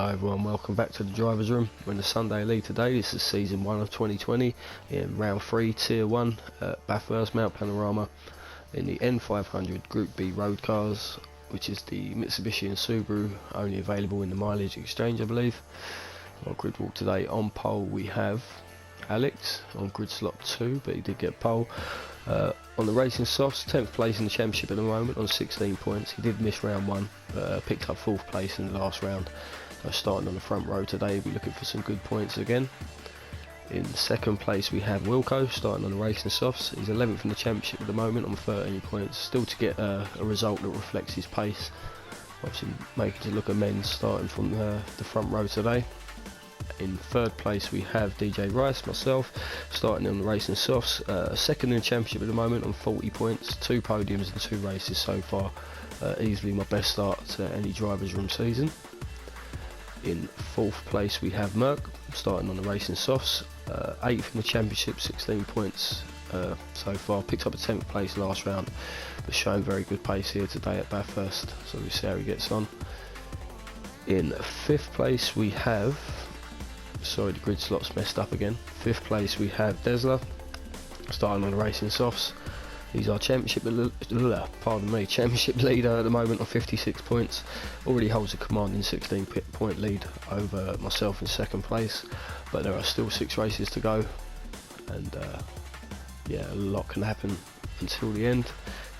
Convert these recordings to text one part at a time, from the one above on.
Hello everyone, welcome back to the Drivers Room. We're in the Sunday league today. This is season 1 of 2020 in round 3 tier 1 at Bathurst Mount Panorama in the N500 Group B road cars, which is the Mitsubishi and Subaru, only available in the mileage exchange I believe. On grid walk today, on pole we have Alex on grid slot 2, but he did get pole. On the racing softs, 10th place in the championship at the moment on 16 points. He did miss round 1, picked up 4th place in the last round. So starting on the front row today, we'll be looking for some good points again. In 2nd place we have Wilco, starting on the racing softs. He's 11th in the championship at the moment on 13 points. Still to get a result that reflects his pace. Obviously making to look amends starting from the front row today. In 3rd place we have DJ Rice, myself, starting on the racing softs, 2nd in the championship at the moment on 40 points, 2 podiums and 2 races so far, easily my best start to any Drivers Room season. In 4th place we have Merck, starting on the racing softs, 8th in the championship, 16 points so far, picked up a 10th place last round, but showing very good pace here today at Bathurst, so we'll see how he gets on. In 5th place we have, sorry the grid slot's messed up again, 5th place we have Drsl, starting on the racing softs. He's our championship leader at the moment on 56 points, already holds a commanding 16 point lead over myself in 2nd place, but there are still 6 races to go, and yeah, a lot can happen until the end.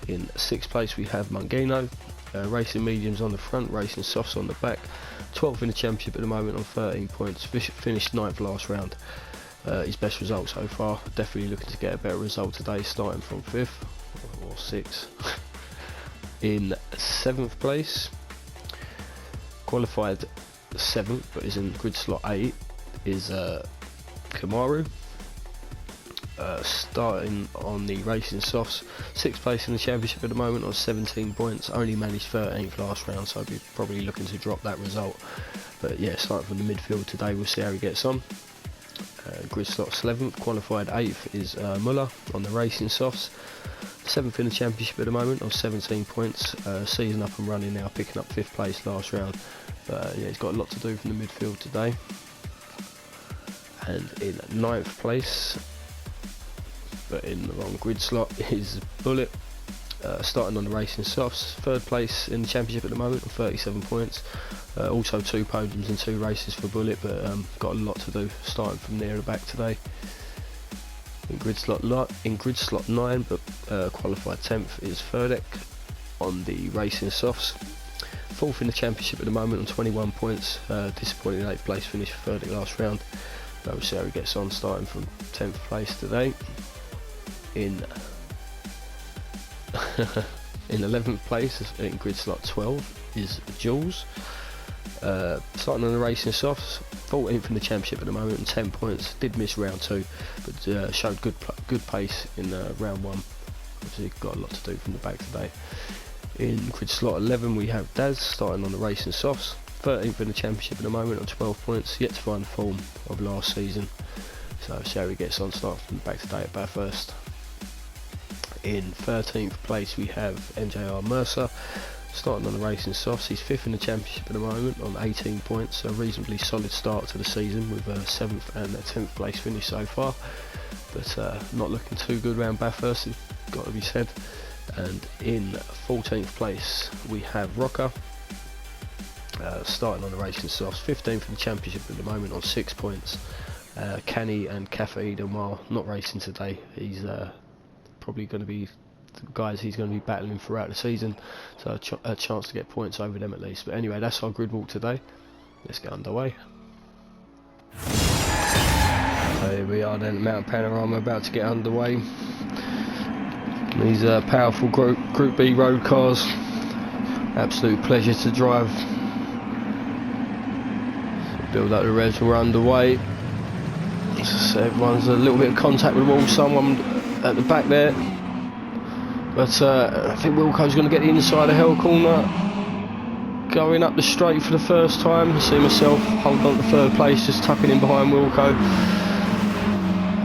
In 6th place we have Mungino, racing mediums on the front, racing softs on the back, 12th in the championship at the moment on 13 points, finished 9th last round. His best result so far, definitely looking to get a better result today, starting from 5th or 6th. In 7th place, qualified 7th but is in grid slot 8, is Kamaru, starting on the racing softs, 6th place in the championship at the moment on 17 points, only managed 13th last round, so I'll be probably looking to drop that result. But yeah, starting from the midfield today, we'll see how he gets on. Grid slot 11th, qualified 8th is Muller on the racing softs, 7th in the championship at the moment on 17 points, season up and running now, picking up 5th place last round, but yeah, he's got a lot to do from the midfield today. And in 9th place, but in the wrong grid slot, is Bullet, starting on the racing softs, 3rd place in the championship at the moment on 37 points, also 2 podiums and 2 races for Bullet, but got a lot to do starting from near the back today. In grid slot 9 but qualified 10th is Ferdek on the racing softs, 4th in the championship at the moment on 21 points, disappointing 8th place finish for Ferdek last round, but we'll see how he gets on starting from 10th place today. In 11th place in grid slot 12 is Jules, starting on the racing softs, 14th in the championship at the moment and 10 points, did miss round 2 but showed good pace in round 1, obviously got a lot to do from the back today. In grid slot 11 we have Daz, starting on the racing softs, 13th in the championship at the moment on 12 points, yet to find the form of last season, so see how he gets on starting from the back today at Bathurst. In 13th place we have MJR Mercer, starting on the racing softs. He's 5th in the championship at the moment on 18 points, a reasonably solid start to the season with a 7th and a 10th place finish so far, but not looking too good around Bathurst, it's got to be said. And in 14th place we have Rocker, starting on the racing softs, 15th in the championship at the moment on 6 points. Canny and Cafe Delmar not racing today, he's probably going to be the guys he's going to be battling throughout the season, so a chance to get points over them at least. But anyway, that's our grid walk today, let's get underway. So here we are then at Mount Panorama, about to get underway. These powerful Group B road cars, absolute pleasure to drive. So build up the revs, we're underway. So everyone's a little bit of contact with the wall, someone at the back there, but I think Wilco's going to get the inside of Hell corner, going up the straight for the first time. I see myself hold on to 3rd place, just tucking in behind Wilco.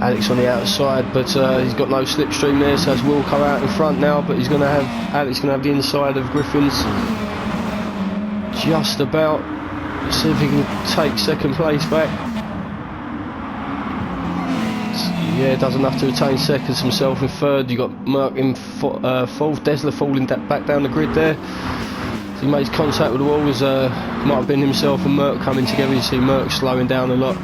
Alex on the outside, but he's got no slipstream there, so that's Wilco out in front now, but he's going to have Alex going to have the inside of Griffin's just about. See if he can take second place back. Yeah, does enough to retain seconds, himself in third. You got Merck in fourth. Drsl falling back down the grid there. So he makes contact with the wall. As might have been himself and Merck coming together. You see Merck slowing down a lot.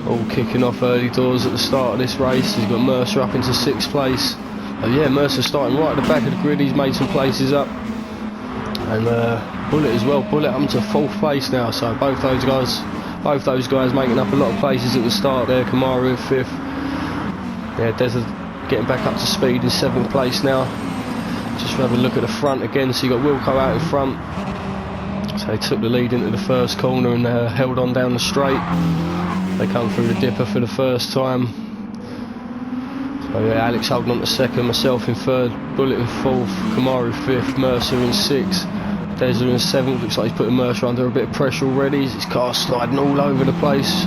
All kicking off early doors at the start of this race. He's got Mercer up into 6th place. Oh yeah, Mercer starting right at the back of the grid. He's made some places up. And Bullet as well. Bullet up to 4th place now. So both those guys making up a lot of places at the start there. Kamaru in 5th. Yeah, Drsl getting back up to speed in 7th place now. Just have a look at the front again. So you got Wilco out in front. So he took the lead into the first corner and held on down the straight. They come through the dipper for the first time. So yeah, Alex holding on to 2nd, myself in 3rd, Bullet in 4th, Kamaru 5th, Mercer in 6th, Drsl in 7th. Looks like he's putting Mercer under a bit of pressure already. His car's sliding all over the place.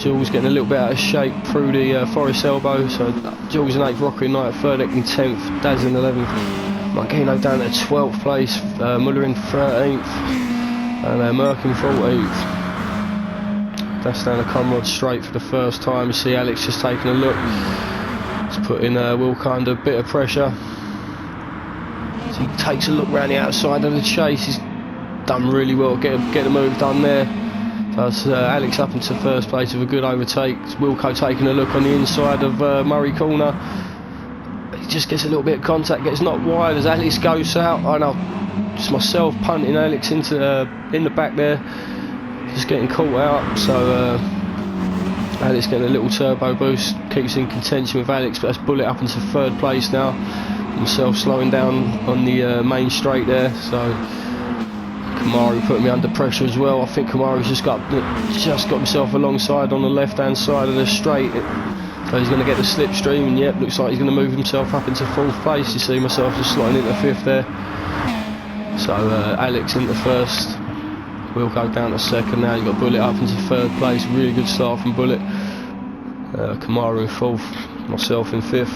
Jules getting a little bit out of shape through the forest elbow. So Jules in 8th, Rocker in 9th, Ferdek in 10th, Daz in 11th, Mangino down to 12th place, Muller in 13th, and Merck in 14th. That's down the Conrad straight for the first time. You see Alex just taking a look. He's putting Wilco under a bit of pressure. So he takes a look round the outside of the chase. He's done really well. Get the move done there. That's Alex up into 1st place with a good overtake. Wilco taking a look on the inside of Murray corner. He just gets a little bit of contact, gets knocked wide as Alex goes out. I know, just myself punting Alex into in the back there. Just getting caught out, so Alex getting a little turbo boost, keeps in contention with Alex, but that's Bullet up into 3rd place now. Himself slowing down on the main straight there, so Kamaru putting me under pressure as well. I think Kamaru's just got himself alongside on the left-hand side of the straight, so he's going to get the slipstream, and yep, looks like he's going to move himself up into 4th place. You see myself just sliding into 5th there. So Alex into 1st. We'll go down to 2nd now. You've got Bullet up into 3rd place. Really good start from Bullet. Kamaru in 4th. Myself in 5th.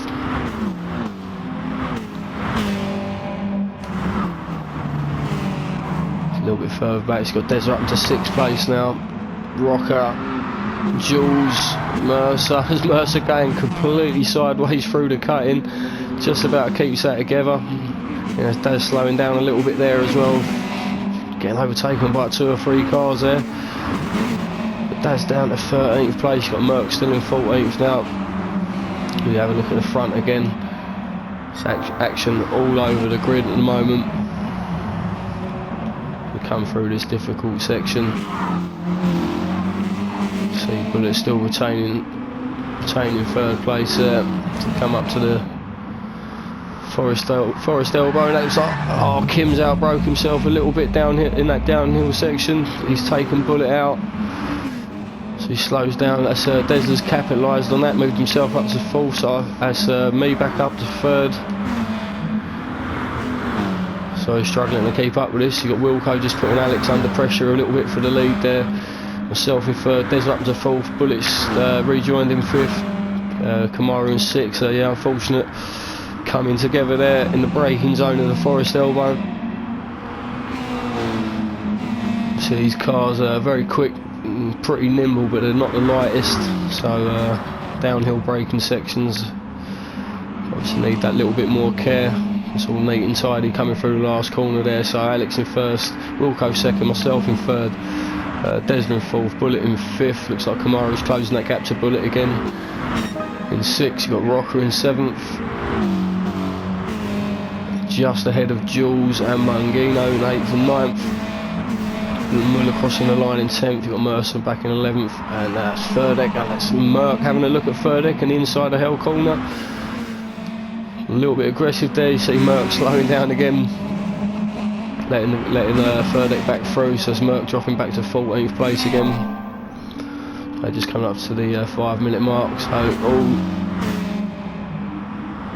A little bit further back. He's got Drsl up into 6th place now. Rocker, Jules, Mercer. As Mercer going completely sideways through the cutting. Just about keeps that together. Yeah, Daz slowing down a little bit there as well. Getting overtaken by 2 or 3 cars there. But Daz down to 13th place. You've got Merck still in 14th now. We have a look at the front again. It's action all over the grid at the moment. We come through this difficult section. See Bullet still retaining 3rd place there. To come up to the Forest elbow, and it's like, oh, Kim's outbroke himself a little bit down here in that downhill section. He's taken Bullet out, so he slows down. That's Drzl's capitalised on that, moved himself up to 4th. So that's me back up to 3rd. So he's struggling to keep up with this. You got Wilco just putting Alex under pressure a little bit for the lead there. Myself in 3rd, Drsl up to 4th. Bullet's rejoined in 5th. Kamaru in 6th. So yeah, unfortunate. Coming together there in the braking zone of the forest elbow. So these cars are very quick and pretty nimble, but they're not the lightest. So downhill braking sections obviously need that little bit more care. It's all neat and tidy coming through the last corner there. So Alex in 1st, Wilco 2nd, myself in 3rd, Drsl in 4th, Bullet in 5th. Looks like Kamaru's closing that gap to Bullet again. In 6th, you've got Rocker in 7th. Just ahead of Jules and Mangino in 8th and 9th. Muller crossing the line in 10th. You've got Mercer back in 11th, and that's Ferdek, and that's Merck having a look at Ferdek and the inside of Hell corner. A little bit aggressive there. You see Merck slowing down again, letting Ferdek back through. So it's Merck dropping back to 14th place again. They just coming up to the 5-minute mark. So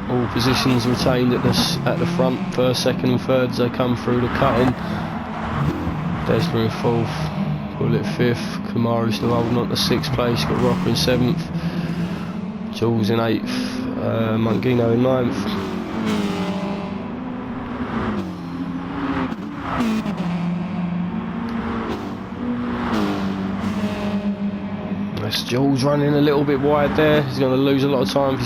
all positions retained at the front, 1st, 2nd and 3rd as they come through the cutting. Drsl in 4th, Bullet 5th, Kamaru still holding on to 6th place. You've got Rocker in 7th, Jules in 8th, Mangino in 9th. Jules running a little bit wide there. He's going to lose a lot of time.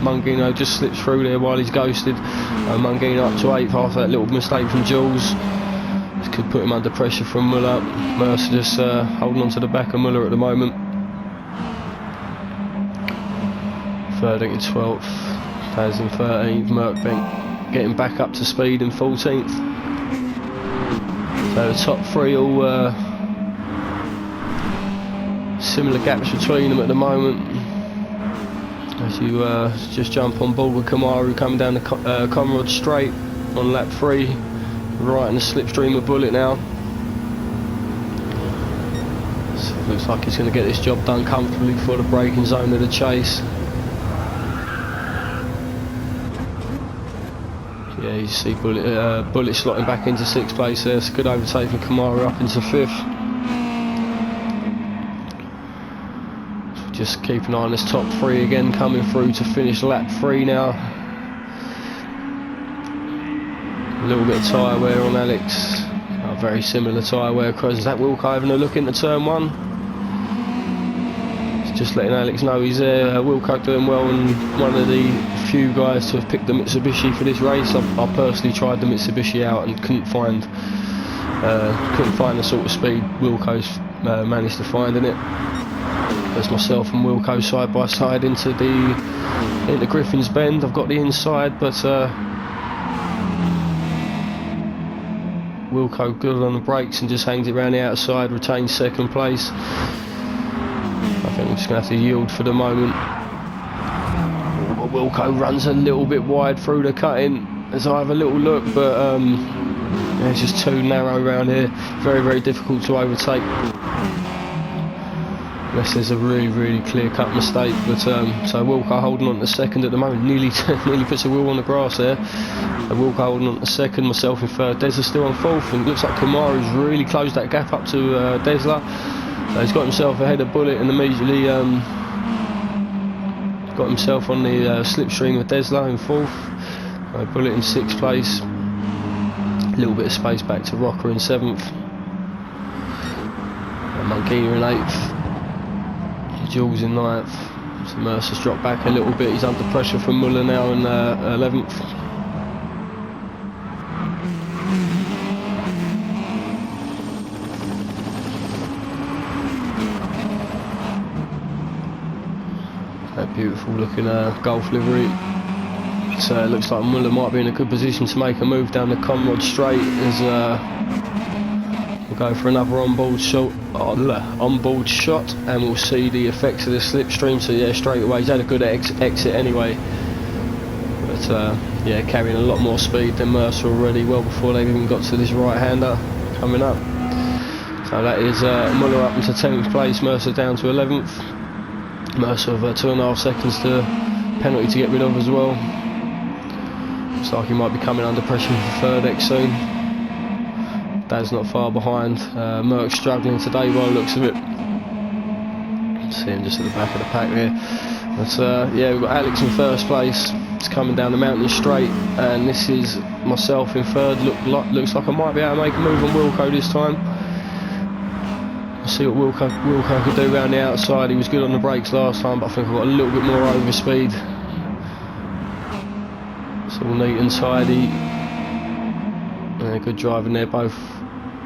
Mungino just slips through there while he's ghosted. Mungino up to 8th after that little mistake from Jules. This could put him under pressure from Muller. Mercer just holding on to the back of Muller at the moment. 13th, 12th, Taz in 13th. Merkbank getting back up to speed in 14th. So the top 3 all similar gaps between them at the moment. As you just jump on board with Kamaru coming down the Conrod straight on lap 3, right in the slipstream of Bullet now. So it looks like he's going to get this job done comfortably for the braking zone of the chase. Yeah, you see Bullet slotting back into 6th place there. It's a good overtake from Kamaru up into 5th. Just keep an eye on this top 3 again, coming through to finish lap 3 now. A little bit of tyre wear on Alex. Very similar tyre wear across. Is that Wilco having a look into turn 1? Just letting Alex know he's there. Wilco doing well, and one of the few guys to have picked the Mitsubishi for this race. I personally tried the Mitsubishi out and couldn't find the sort of speed Wilco's managed to find in it. There's myself and Wilco side by side into Griffin's Bend. I've got the inside, but Wilco good on the brakes and just hangs it around the outside, retains 2nd place. I think we're just going to have to yield for the moment. Wilco runs a little bit wide through the cutting as I have a little look, but yeah, it's just too narrow around here. Very, very difficult to overtake. Unless there's a really clear-cut mistake, but so Wilco holding on to 2nd at the moment, nearly puts a wheel on the grass there. Wilco holding on to 2nd, myself in 3rd, Drsl still on 4th, and it looks like Kamaru's really closed that gap up to Drsl. So he's got himself ahead of Bullet and immediately got himself on the slipstream of Drsl in 4th. Bullet in 6th place, a little bit of space back to Rocker in 7th. Mungino in 8th. Jules in 9th. So Mercer's dropped back a little bit. He's under pressure from Muller now in 11th. That beautiful looking Golf livery. So it looks like Muller might be in a good position to make a move down the Conrod straight as we'll go for another onboard shot, and we'll see the effects of the slipstream. So yeah, straight away he's had a good exit anyway, but yeah, carrying a lot more speed than Mercer already, well before they've even got to this right-hander coming up. So that is Muller up into 10th place, Mercer down to 11th. Mercer with 2.5 seconds to penalty to get rid of as well. Looks like he might be coming under pressure for 3rd X soon. Dad's not far behind. Merck's struggling today by the looks of it. See him just at the back of the pack there. But yeah, we've got Alex in 1st place. It's coming down the mountain straight, and this is myself in 3rd. Looks like I might be able to make a move on Wilco this time. We'll see what Wilco could do around the outside. He was good on the brakes last time, but I think I've got a little bit more overspeed. It's all neat and tidy. Good driving there, both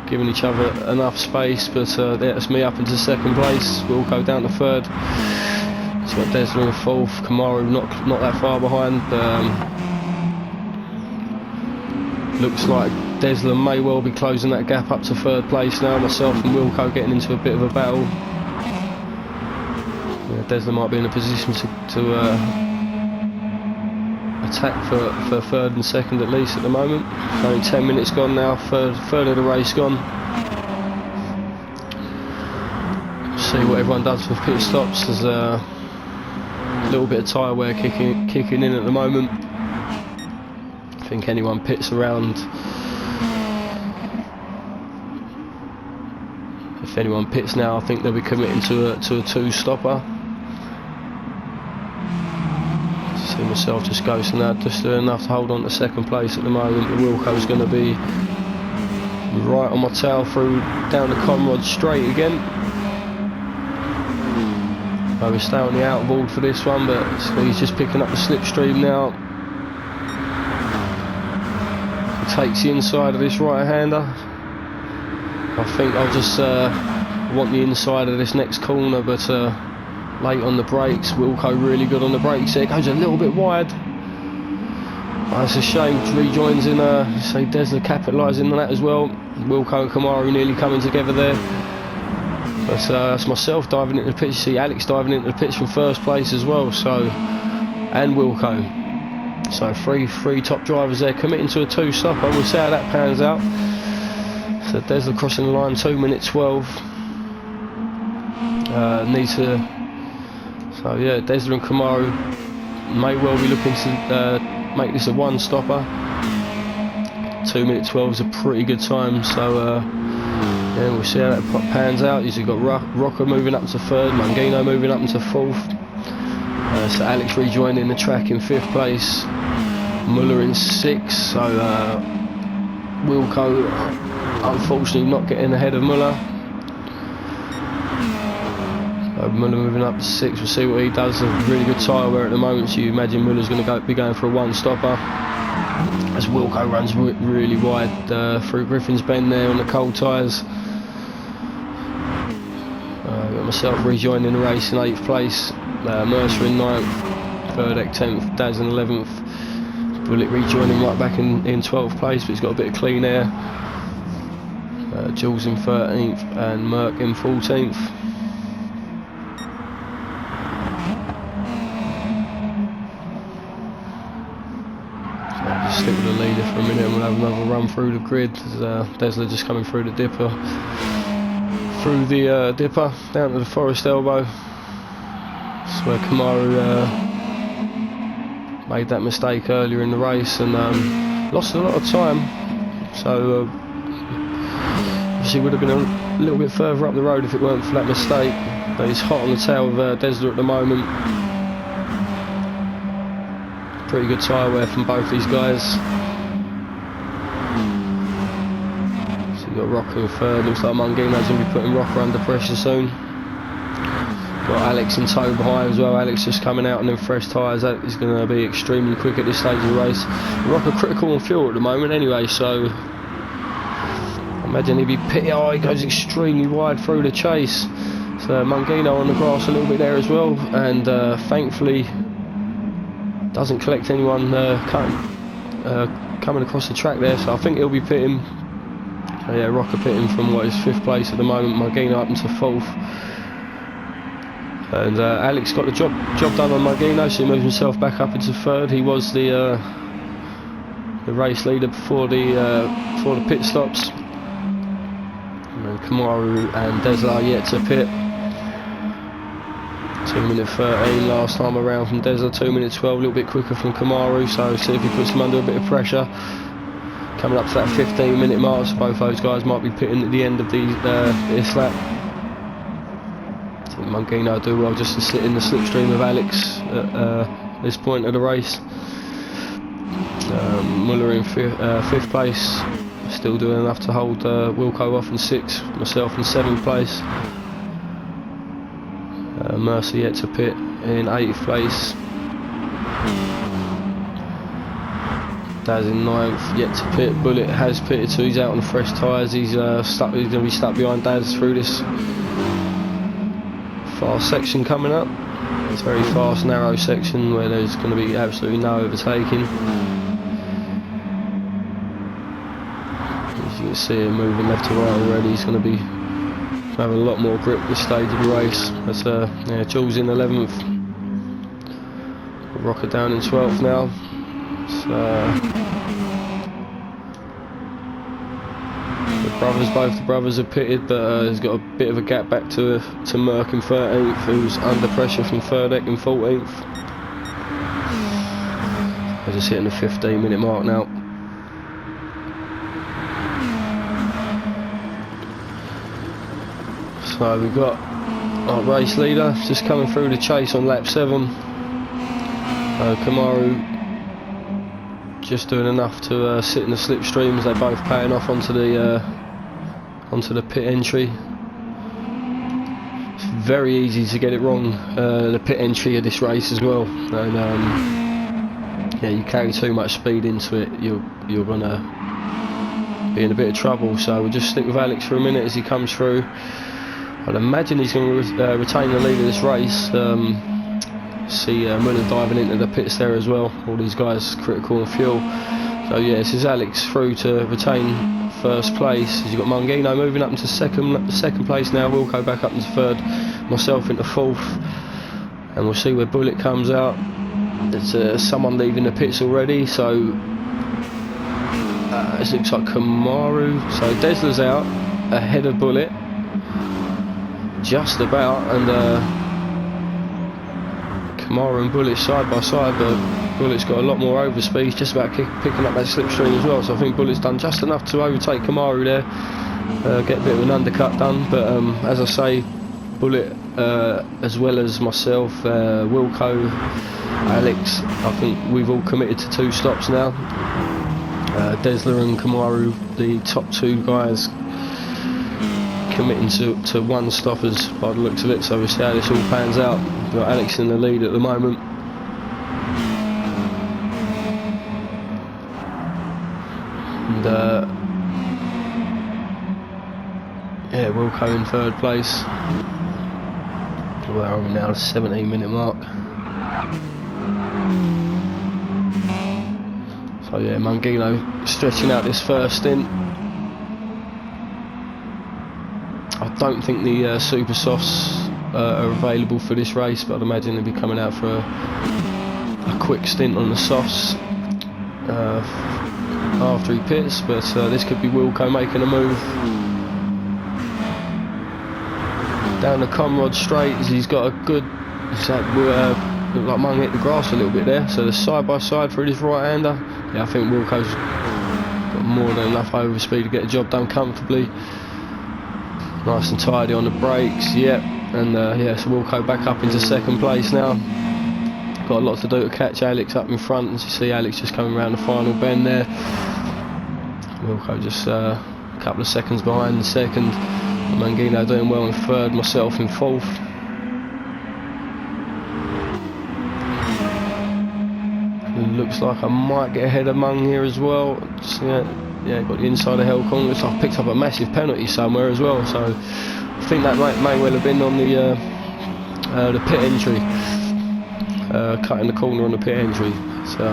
giving each other enough space, but that's me up into 2nd place. Wilco down to 3rd. He's got Drsl in 4th. Kamaru not that far behind. Looks like Drsl may well be closing that gap up to 3rd place now. Myself and Wilco getting into a bit of a battle. Yeah, Drsl might be in a position to attack for 3rd and 2nd at least at the moment. Only 10 minutes gone now, third of the race gone. See what everyone does with pit stops. There's a little bit of tyre wear kicking in at the moment. I think anyone pits around, if anyone pits now, I think they'll be committing to a 2-stopper. See myself just ghosting that, just doing enough to hold on to 2nd place at the moment. The Wilco's going to be right on my tail through down the Conrod straight again. So we stay on the outboard for this one, but he's just picking up the slipstream now. He takes the inside of this right-hander. I think I'll just want the inside of this next corner, but late on the brakes. Wilco really good on the brakes there. Goes a little bit wide. It's a shame. Rejoins in, say Drsl capitalising on that as well. Wilco and Kamaru nearly coming together there. But that's myself diving into the pits. You see Alex diving into the pits from first place as well. So, and Wilco. So three top drivers there committing to a 2-stopper. We'll see how that pans out. So Drsl crossing the line 2 minutes 12. Needs to. So yeah, Drsl and Kamaru may well be looking to make this a 1-stopper. 2 minutes 12 is a pretty good time. So yeah, we'll see how that pans out. You've got Rocker moving up to 3rd, Mangino moving up into 4th. So Alex rejoining the track in 5th place. Muller in 6th. So Wilco unfortunately not getting ahead of Muller. Muller moving up to 6th. We'll see what he does. A really good tyre wear at the moment, so you imagine Muller's going to be going for a 1-stopper. As Wilco runs really wide through Griffin's Bend there on the cold tyres. Got myself rejoining the race in 8th place. Mercer in 9th. Ferdek 10th. Daz in 11th. Bullet rejoining right back in 12th place, but he's got a bit of clean air. Jules in 13th and Merck in 14th. Stick with the leader for a minute and we'll have another run through the grid. Drsl just coming through the dipper. Dipper down to the forest elbow. That's where Kamaru made that mistake earlier in the race and lost a lot of time. So obviously would have been a little bit further up the road if it weren't for that mistake. But he's hot on the tail of Drsl at the moment. Pretty good tyre wear from both these guys. So you've got Rocker in 3rd. Looks like Mangino's going to be putting Rocker under pressure soon. Got Alex in tow behind as well. Alex just coming out on them fresh tyres. He's going to be extremely quick at this stage of the race. Rocker critical on fuel at the moment anyway, so I imagine he'd be pitty. Oh, he goes extremely wide through the chase. So Mangino on the grass a little bit there as well, and thankfully doesn't collect anyone coming across the track there, so I think he'll be pitting. So yeah, Rocker pitting from what is 5th place at the moment. Mangino up into 4th, and Alex got the job done on Mangino, so he moves himself back up into 3rd. He was the race leader before the pit stops. And Kamaru and Drsl are yet to pit. 2 minute 13 last time around from Drsl, 2 minute 12, a little bit quicker from Kamaru, so see if he puts him under a bit of pressure. Coming up to that 15-minute mark, so both those guys might be pitting at the end of this lap. I think Mangino do well just to sit in the slipstream of Alex at this point of the race. Muller in 5th place, still doing enough to hold Wilco off in 6th, myself in 7th place. Mercer yet to pit in 8th place. Daz in 9th, yet to pit. Bullet has pitted, so he's out on the fresh tyres. He's going to be stuck behind Daz through this fast section coming up. It's a very fast, narrow section where there's going to be absolutely no overtaking. As you can see him moving left to right already, he's going to be having a lot more grip this stage of the race. That's yeah, Jules in 11th, Rocker down in 12th now. Both the brothers have pitted, but he's got a bit of a gap back to Merck in 13th, who's under pressure from Ferdek in 14th. They're just hitting the 15-minute mark now. So we've got our race leader just coming through the chase on lap 7. Kamaru just doing enough to sit in the slipstream as they're both paying off onto the pit entry. It's very easy to get it wrong, the pit entry of this race as well, and yeah, you carry too much speed into it, you're gonna be in a bit of trouble. So we'll just stick with Alex for a minute as he comes through. I'd imagine he's going to retain the lead of this race. See Muller diving into the pits there as well. All these guys critical on fuel. So yeah, this is Alex through to retain first place. You've got Mangino moving up into second place now. Wilco back up into third. Myself into fourth. And we'll see where Bullet comes out. There's someone leaving the pits already. So it looks like Kamaru. So Drsl's out ahead of Bullet. Just about, and Kamaru and Bullet side by side, but Bullet's got a lot more overspeed. He's just about picking up that slipstream as well, so I think Bullet's done just enough to overtake Kamaru there, get a bit of an undercut done. But as I say, Bullet as well as myself, Wilco, Alex, I think we've all committed to 2 stops now. Drsl and Kamaru, the top 2 guys, committing to 1 stoppers by the looks of it, so we'll see how this all pans out. We've got Alex in the lead at the moment. And yeah, Wilco in third place. Where are we now? 17-minute mark. So yeah, Mangino stretching out this first stint. I don't think the super softs are available for this race, but I'd imagine they'll be coming out for a quick stint on the softs after he pits. But this could be Wilco making a move down the Conrod straight. He's got a good, look like Mung hit the grass a little bit there, so the side by side for his right hander. Yeah, I think Wilco's got more than enough overspeed to get the job done comfortably. Nice and tidy on the brakes, yep. And yeah, so Wilco back up into second place now. Got a lot to do to catch Alex up in front. As you see, Alex just coming around the final bend there. Wilco just a couple of seconds behind in second. Mangino doing well in third, myself in fourth. It looks like I might get ahead of Mung here as well. Just, yeah, got the inside of Hellcorn. Looks like I picked up a massive penalty somewhere as well. So I think that may well have been on the pit entry, cutting the corner on the pit entry. So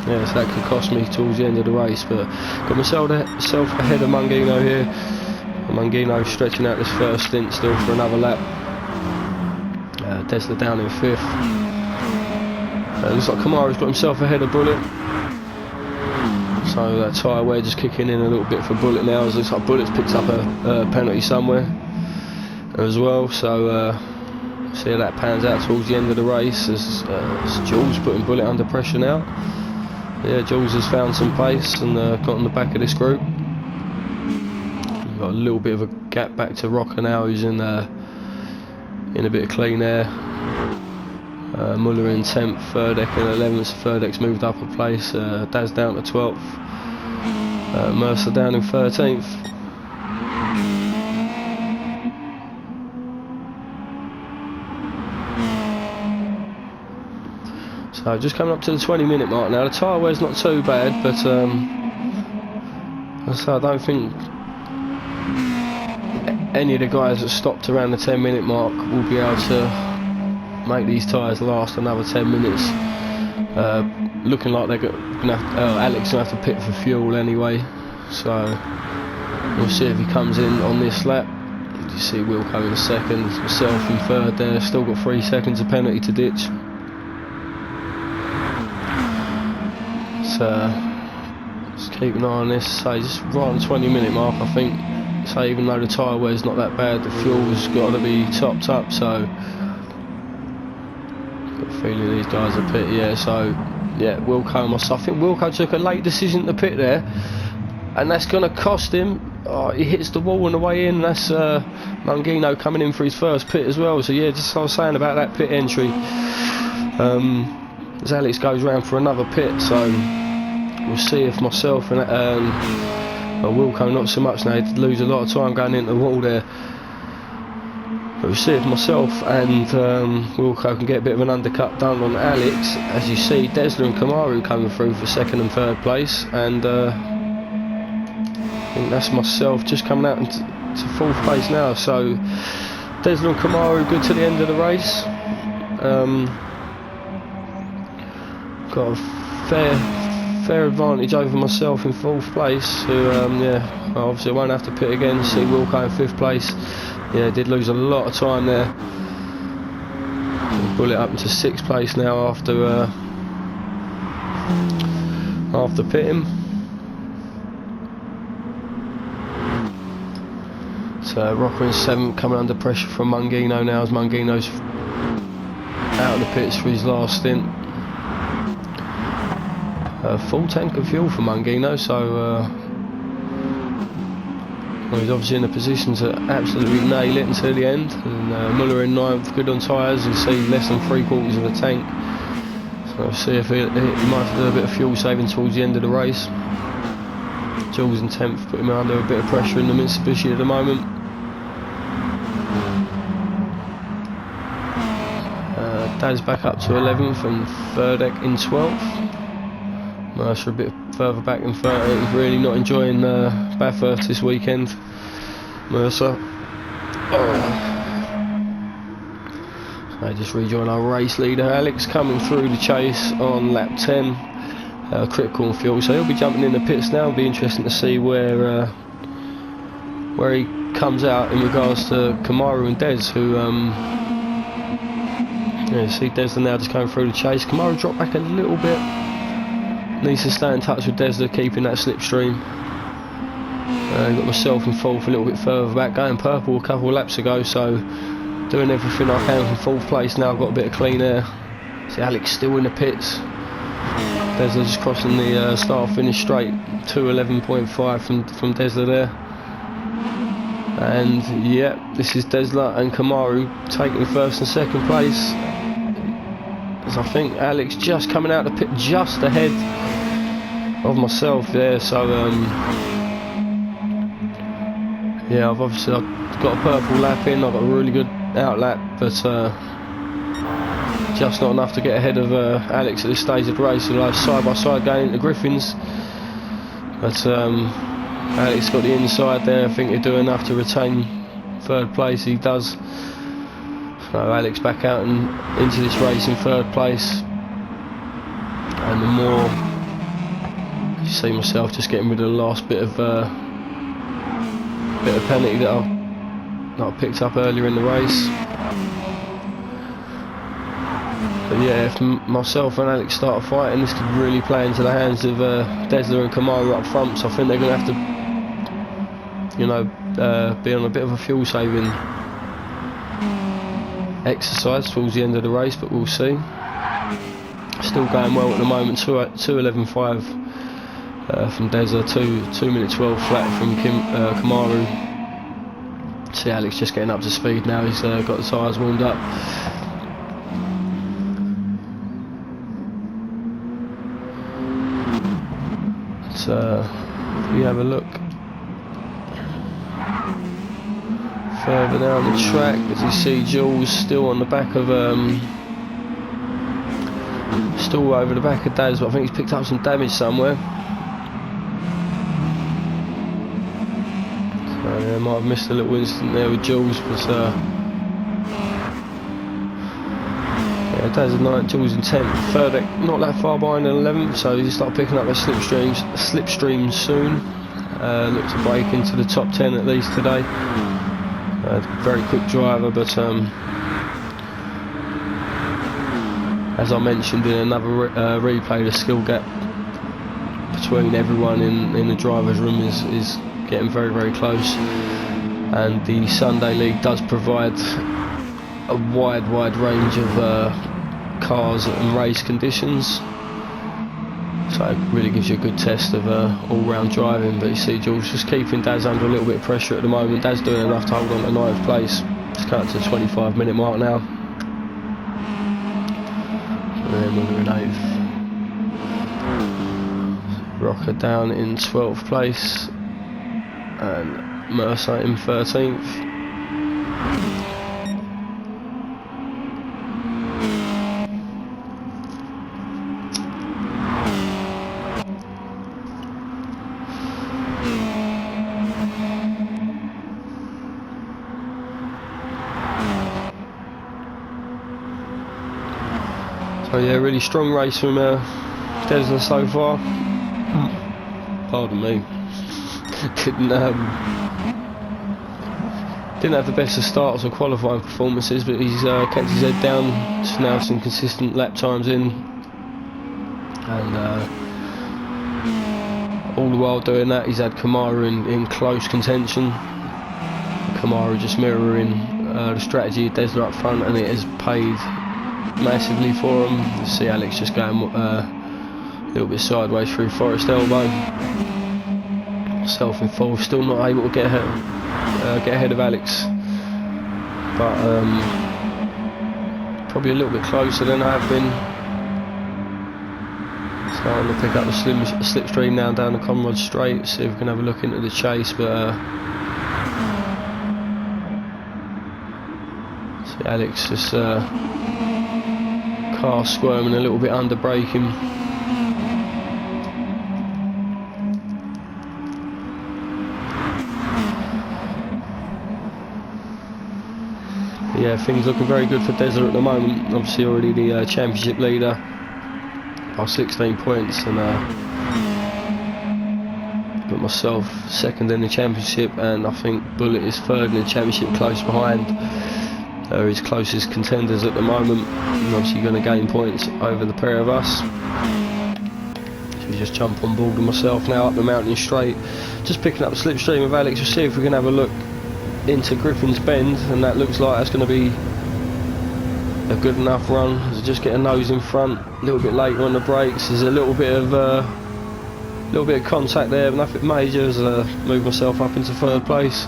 yeah, so that could cost me towards the end of the race. But got myself ahead of Mangino here. Mangino stretching out this first stint still for another lap. Drsl down in fifth. Looks like Kamaru's got himself ahead of Bullet. So that tyre wear just kicking in a little bit for Bullet now. It looks like Bullet's picked up a penalty somewhere as well. So see how that pans out towards the end of the race as Jules putting Bullet under pressure now. Yeah, Jules has found some pace and got on the back of this group. We've got a little bit of a gap back to Rocker now, who's in a bit of clean air. Muller in 10th, Furdeck in 11th, Furdeck's moved up a place, Daz down to 12th, Mercer down in 13th. So just coming up to the 20-minute mark now. The tyre wear's not too bad, but so I don't think any of the guys that stopped around the 10-minute mark will be able to make these tyres last another 10 minutes. Looking like they're gonna have, Alex gonna have to pit for fuel anyway, so we'll see if he comes in on this lap. You see Wilco in second, myself in third there. Still got 3 seconds of penalty to ditch. So just keep an eye on this. So just right on the 20-minute mark, I think. So even though the tyre wear's not that bad, the fuel's got to be topped up. So got a feeling these guys are pit, yeah. So yeah, Wilco and myself. I think Wilco took a late decision to pit there, and that's going to cost him. Oh, he hits the wall on the way in. That's Mangino coming in for his first pit as well. So yeah, just as I was saying about that pit entry, as Alex goes round for another pit. So we'll see if myself and Wilco not so much now. He'd lose a lot of time going into the wall there. We'll see if myself and Wilco can get a bit of an undercut done on Alex. As you see, Drsl and Kamaru coming through for 2nd and 3rd place, and I think that's myself just coming out to 4th place now. So Drsl and Kamaru good to the end of the race. Got a fair advantage over myself in 4th place, who yeah, obviously won't have to pit again. See Wilco in 5th place. Yeah, did lose a lot of time there. Pull it up into 6th place now after pitting. So Rocker in 7th, coming under pressure from Mungino now, as Mungino's out of the pits for his last stint. Full tank of fuel for Mungino, so well, he's obviously in a position to absolutely nail it until the end. And Muller in 9th, good on tyres. You see less than 3/4 of a tank. So we'll see if he might have to do a bit of fuel saving towards the end of the race. Jules in 10th, put him under a bit of pressure in the Mitsubishi at the moment. Dad's back up to 11th and Ferdek in 12th. Mercer a bit further back in 13th, really not enjoying Bathurst this weekend. Mercer. So just rejoin our race leader. Alex coming through the chase on lap 10. Critical on fuel, so he'll be jumping in the pits now. It'll be interesting to see where he comes out in regards to Kamaru and Des, who yeah, see Drsl now just going through the chase. Kamaru dropped back a little bit. Needs to stay in touch with Drsl, keeping that slipstream. Got myself in 4th, a little bit further back, going purple a couple of laps ago, so doing everything I can from 4th place now. I've got a bit of clean air. See Alex still in the pits. Drsl just crossing the start finish straight, 2:11.5 from Drsl there. And yeah, this is Drsl and Kamaru taking 1st and 2nd place. As I think Alex just coming out of the pit just ahead of myself there, so yeah, I've obviously got a purple lap in. I've got a really good out lap, but just not enough to get ahead of Alex at this stage of the race. So side by side going into Griffins, but Alex got the inside there. I think he'll do enough to retain 3rd place. He does. So Alex back out and into this race in 3rd place, and the more you see myself just getting rid of the last bit of penalty that I picked up earlier in the race. But yeah, if myself and Alex start fighting, this could really play into the hands of Drsl and Kamaru up front. So I think they're going to have to, you know, be on a bit of a fuel saving exercise towards the end of the race, but we'll see. Still going well at the moment. 2:11.5 from Drsl, 2 minutes 12 flat from Kamaru. See Alex just getting up to speed now. He's got the tyres warmed up. So if we have a look further down the track, as you see Jules still on the back of still over the back of Daz, but I think he's picked up some damage somewhere. So yeah, might have missed a little instant there with Jules, but yeah, Daz is 9th, Jules in 10th. Ferdek not that far behind in 11th, so he's start picking up their slipstream soon. Look to break into the top 10 at least today. Very quick driver, but as I mentioned in another replay, the skill gap between everyone in the driver's room is getting very, very close, and the Sunday League does provide a wide range of cars and race conditions, so it really gives you a good test of all-round driving. But you see George just keeping Daz under a little bit of pressure at the moment. Daz doing enough to hold on to 9th place. It's cut to the 25-minute mark now. And then we're in 8th. Rocker down in 12th place, and Mercer in 13th. So yeah, really strong race from Drsl so far. Pardon me. Didn't have the best of starts or qualifying performances, but he's kept his head down. Just now some consistent lap times in, and all the while doing that, he's had Kamara in close contention. Kamara just mirroring the strategy of Drsl up front, and it has paid massively for him. You see Alex just going a little bit sideways through Forest Elbow. Self in fourth, still not able to get ahead of Alex, but probably a little bit closer than I have been. Starting to pick up the slipstream now down the Conrod Straight. See if we can have a look into the chase, but see Alex just car squirming a little bit under braking. Yeah, things looking very good for Drsl at the moment. Obviously already the championship leader by 16 points, and got myself second in the championship, and I think Bullet is third in the championship, close behind. His closest contenders at the moment, and obviously going to gain points over the pair of us. So we just jump on board with myself now up the mountain straight, just picking up the slipstream of Alex. We'll see if we can have a look into Griffin's Bend, and that looks like that's going to be a good enough run. So just get a nose in front, a little bit later on the brakes. There's a little bit of contact there, but nothing major. As I move myself up into third place.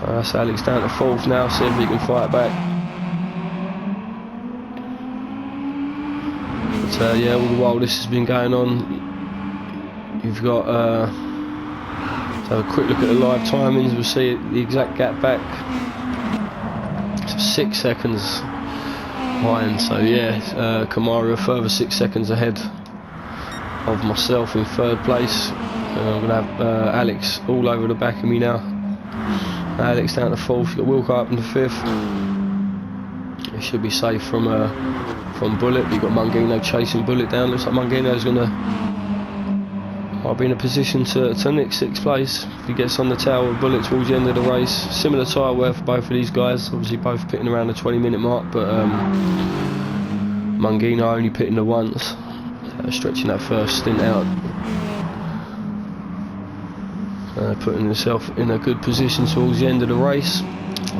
That's Alex down to fourth now. See if he can fight back. But yeah, all the while this has been going on, you've got. So a quick look at the live timings. We'll see the exact gap back. So 6 seconds behind. So yeah, Kamara a further 6 seconds ahead of myself in third place. And I'm going to have Alex all over the back of me now. Alex down to fourth. You've got Wilco up into fifth. He should be safe from Bullet. You've got Mungino chasing Bullet down. Looks like Mungino's going to. I'll be in a position to nick 6th place if he gets on the tail of Bullet towards the end of the race. Similar tyre wear for both of these guys, obviously both pitting around the 20-minute mark, but Mungino only pitting the once, stretching that first stint out, putting himself in a good position towards the end of the race.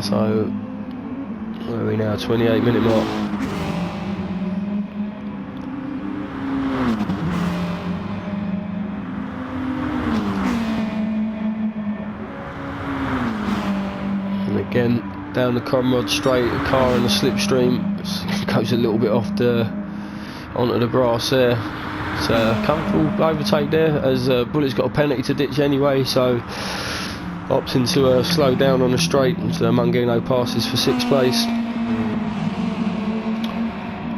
So where are we now? 28-minute mark. Again, down the Conrod Straight, a car in the slipstream goes a little bit onto the grass there. It's a comfortable overtake there, as Bullet's got a penalty to ditch anyway, so opting to slow down on the straight. So Mungino passes for 6th place.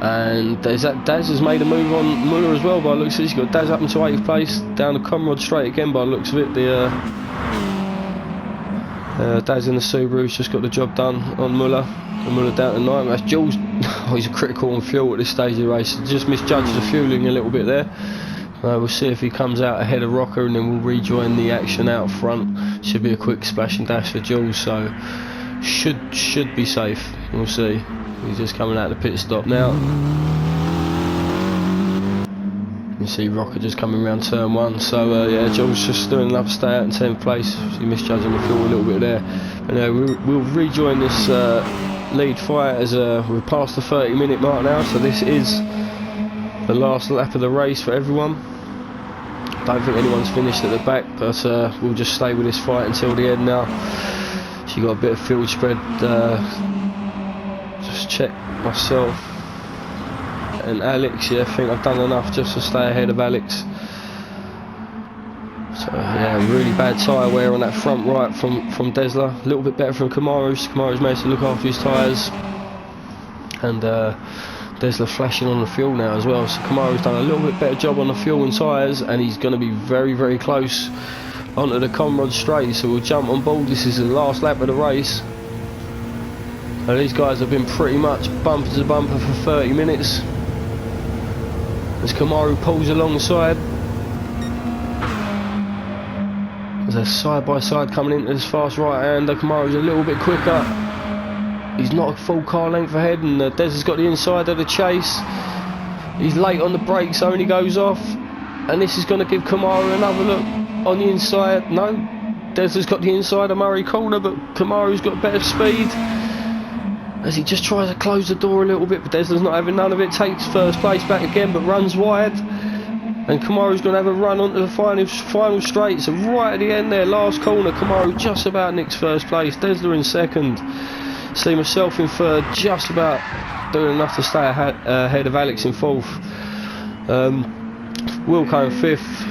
And Daz has made a move on Muller as well by the looks of it. He's got Daz up into 8th place, down the Conrod Straight again by the looks of it. Daz in the Subaru's just got the job done on Muller. And Muller down to 9th. That's Jules. Oh, he's critical on fuel at this stage of the race. Just misjudged the fueling a little bit there. We'll see if he comes out ahead of Rocker, and then we'll rejoin the action out front. Should be a quick splash and dash for Jules, so should be safe. We'll see. He's just coming out of the pit stop now. You see Rocker just coming around turn 1, so yeah, Jules just doing another stay out in 10th place. He misjudging the fuel a little bit there. And we'll rejoin this lead fight as we're past the 30-minute mark now, so this is the last lap of the race for everyone. Don't think anyone's finished at the back, but we'll just stay with this fight until the end now. So you got a bit of field spread. Just check myself and Alex. Yeah, I think I've done enough just to stay ahead of Alex. So yeah, really bad tyre wear on that front right from Drsl. A little bit better from Kamaru's. Kamaru's managed to look after his tyres, and Drsl flashing on the fuel now as well. So Kamaru's done a little bit better job on the fuel and tyres, and he's going to be very, very close onto the Conrod Straight. So we'll jump on board. This is the last lap of the race. Now these guys have been pretty much bumper to bumper for 30 minutes. As Kamaru pulls alongside. As they're side by side coming into this fast right-hander, Kamaru's a little bit quicker. He's not a full car length ahead, and Des has got the inside of the chase. He's late on the brakes, only goes off. And this is going to give Kamaru another look on the inside. No, Des has got the inside of Murray Corner, but Kamaru's got better speed. As he just tries to close the door a little bit, but Des is not having none of it. Takes first place back again, but runs wide. And Kamaru's going to have a run onto the final straight. So right at the end there, last corner, Kamaru just about nicks first place. Drsl in second. See myself in third, just about doing enough to stay ahead of Alex in fourth. Wilco in fifth.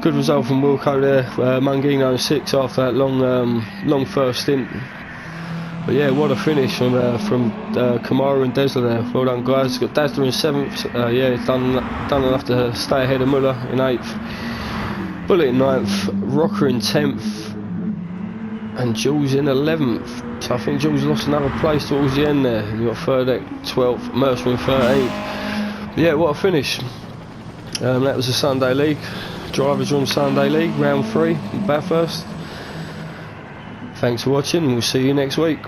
Good result from Wilco there. Mungino in sixth after that long first stint. But yeah, what a finish from Kamaru and Drsl there. Well done, guys. Got Drsl in seventh. Yeah, done enough to stay ahead of Muller in eighth. Bullet in ninth. Rocker in 10th. And Jules in 11th. So I think Jules lost another place towards the end there. You got Furdeck 12th, Mercer in 13th. But yeah, what a finish. That was the Sunday League. Drivers' Room Sunday League, round 3 in Bathurst. Thanks for watching, and we'll see you next week.